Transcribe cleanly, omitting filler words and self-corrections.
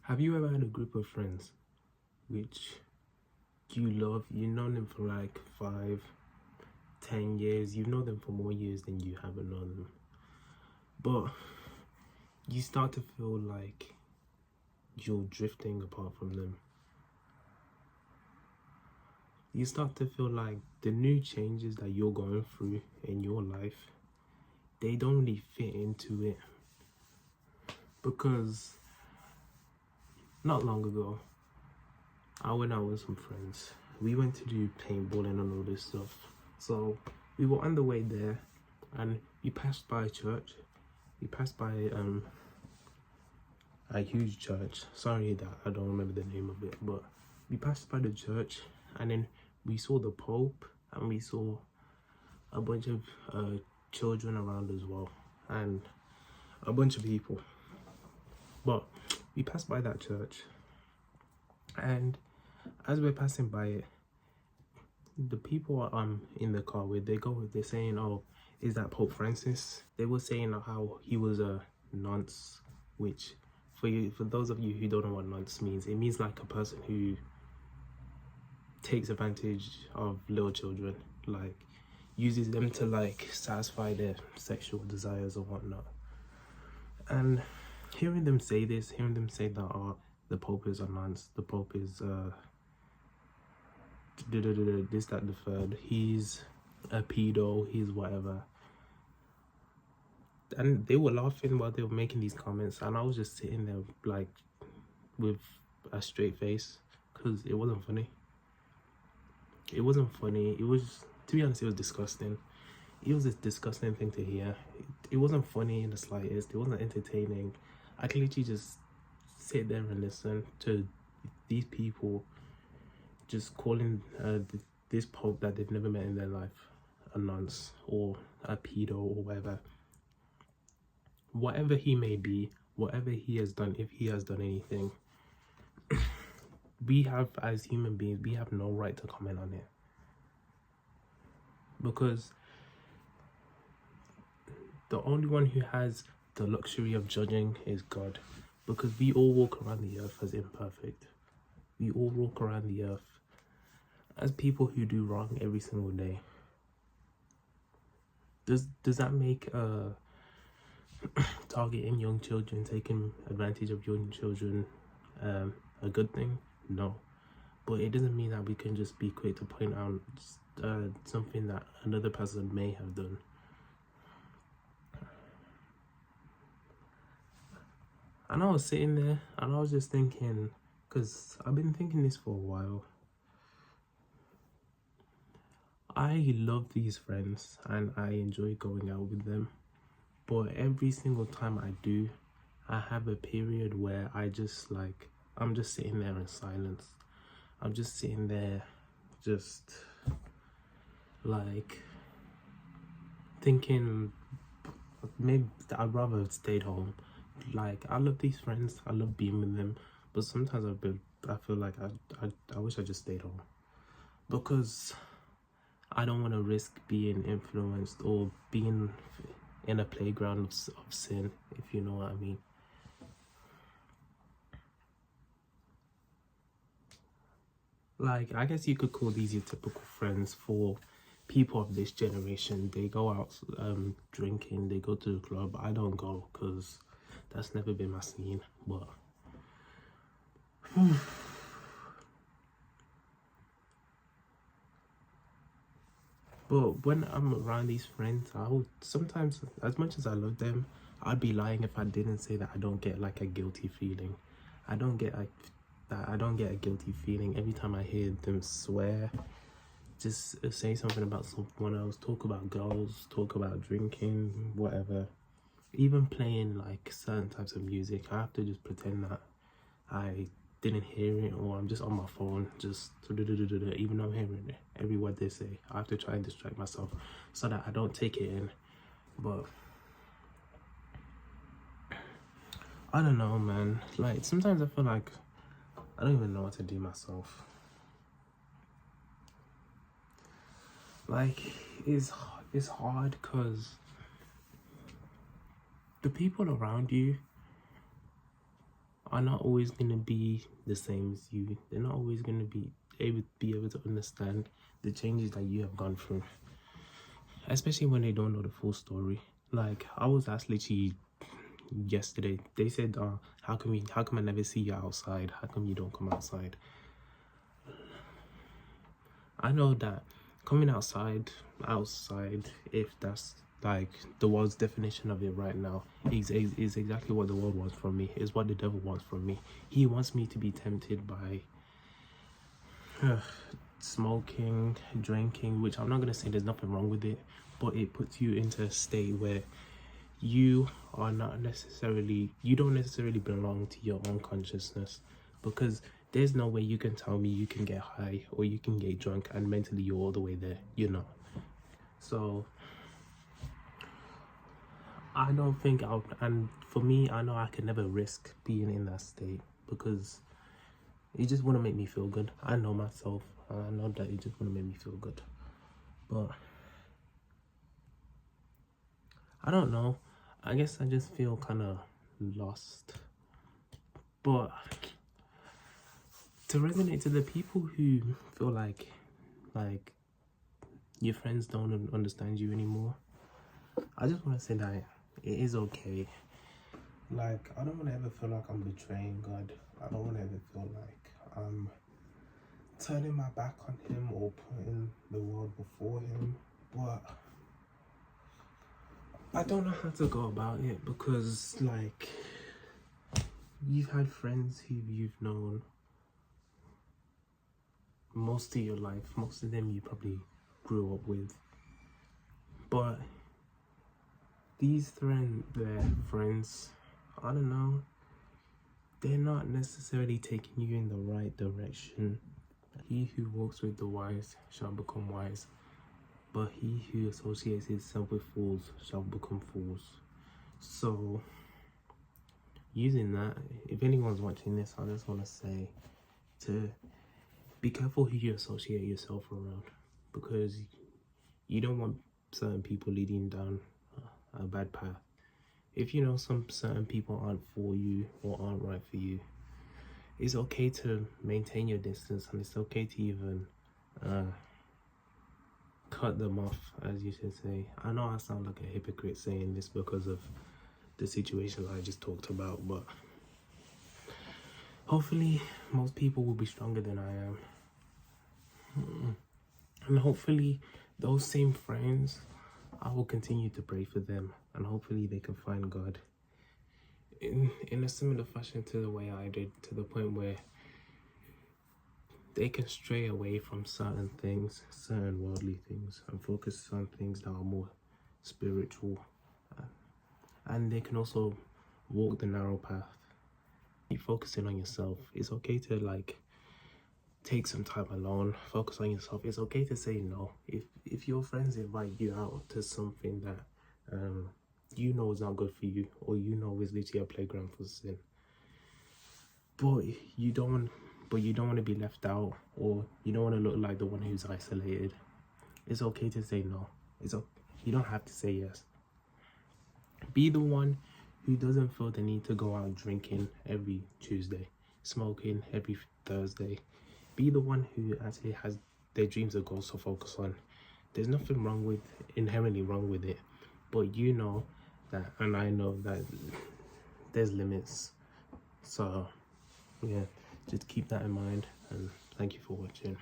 Have you ever had a group of friends which you love? You know them for like 5, 10 years. You know them for more years than you haven't known them. But you start to feel like you're drifting apart from them. You start to feel like the new changes that you're going through in your life, they don't really fit into it. Because not long ago, I went out with some friends. We went to do paintballing and all this stuff. So we were on the way there and we passed by a church. We passed by a huge church. Sorry that I don't remember the name of it, but we passed by the church and then we saw the Pope and we saw a bunch of children around as well and a bunch of people. But we passed by that church, and as we're passing by it, the people I'm in the car with, they're saying, oh, is that Pope Francis? They were saying how he was a nonce, which for those of you who don't know what nonce means, it means like a person who takes advantage of little children, like uses them to like satisfy their sexual desires or whatnot. And hearing them say this, hearing them say that the Pope is a nonce, the Pope is this, that, the third, he's a pedo, he's whatever. And they were laughing while they were making these comments, and I was just sitting there like with a straight face because it wasn't funny. It wasn't funny. It was, to be honest, it was disgusting. It was a disgusting thing to hear. It wasn't funny in the slightest. It wasn't entertaining. I could literally just sit there and listen to these people just calling this Pope that they've never met in their life a nonce or a pedo or whatever. Whatever he may be, whatever he has done, if he has done anything, we have, as human beings, we have no right to comment on it. Because the only one who has the luxury of judging is God. Because we all walk around the earth as imperfect. We all walk around the earth as people who do wrong every single day. Does that make targeting young children, taking advantage of young children, a good thing? No. But it doesn't mean that we can just be quick to point out something that another person may have done. And I was sitting there and I was just thinking, because I've been thinking this for a while. I love these friends and I enjoy going out with them. But every single time I do, I have a period where I'm just sitting there in silence. I'm just sitting there, just like thinking maybe I'd rather have stayed home. Like, I love these friends, I love being with them, but sometimes I feel like I wish I just stayed home, because I don't want to risk being influenced or being in a playground of sin, if you know what I mean. Like, I guess you could call these your typical friends for people of this generation. They go out drinking, they go to the club. I don't go because that's never been my scene. But but when I'm around these friends, I would sometimes, as much as I love them, I'd be lying if I didn't say that I don't get like a guilty feeling. I don't get a guilty feeling every time I hear them swear, just say something about someone else, talk about girls, talk about drinking, whatever. Even playing like certain types of music, I have to just pretend that I didn't hear it, or I'm just on my phone, just even though I'm hearing every word they say. I have to try and distract myself so that I don't take it in. But I don't know, man. Like, sometimes I feel like I don't even know what to do myself. Like, it's hard because the people around you are not always going to be the same as you. They're not always going to be able to understand the changes that you have gone through, especially when they don't know the full story. Like, I was asked literally yesterday, they said, how come I never see you outside? How come you don't come outside? I know that coming outside, if that's like the world's definition of it right now, is exactly what the world wants from me, is what the devil wants from me. He wants me to be tempted by smoking, drinking, which I'm not going to say there's nothing wrong with it, but it puts you into a state where you don't necessarily belong to your own consciousness, because there's no way you can tell me you can get high or you can get drunk and mentally you're all the way there, you know. So I don't think and for me, I know I can never risk being in that state, because it just wouldn't make me feel good. I know myself, and I know that it just wouldn't make me feel good. But I don't know, I guess I just feel kind of lost. But to resonate to the people who feel like your friends don't understand you anymore, I just want to say that it is okay. Like, I don't want to ever feel like I'm betraying God. I don't want to ever feel like I'm turning my back on him or putting the world before him. But I don't know how to go about it, because like, you've had friends who you've known most of your life. Most of them you probably grew up with. But these friends, I don't know, they're not necessarily taking you in the right direction. He who walks with the wise shall become wise, but he who associates himself with fools shall become fools. So, using that, if anyone's watching this, I just want to say to be careful who you associate yourself around, because you don't want certain people leading down a bad path. If you know some certain people aren't for you or aren't right for you, it's okay to maintain your distance, and it's okay to even cut them off, as you should say. I know I sound like a hypocrite saying this because of the situation I just talked about, but hopefully most people will be stronger than I am. And hopefully those same friends, I will continue to pray for them, and hopefully they can find God in a similar fashion to the way I did, to the point where they can stray away from certain things, certain worldly things, and focus on things that are more spiritual. And they can also walk the narrow path. Keep focusing on yourself. It's okay to like take some time alone, focus on yourself. It's okay to say no. If your friends invite you out to something that you know is not good for you, or you know is literally a playground for sin, but you don't want to be left out, or you don't want to look like the one who's isolated, it's okay to say no. You don't have to say yes. Be the one who doesn't feel the need to go out drinking every Tuesday, smoking every Thursday. Be the one who actually has their dreams and goals to focus on. There's nothing inherently wrong with it, but you know that, and I know that there's limits. So yeah, just keep that in mind, and thank you for watching.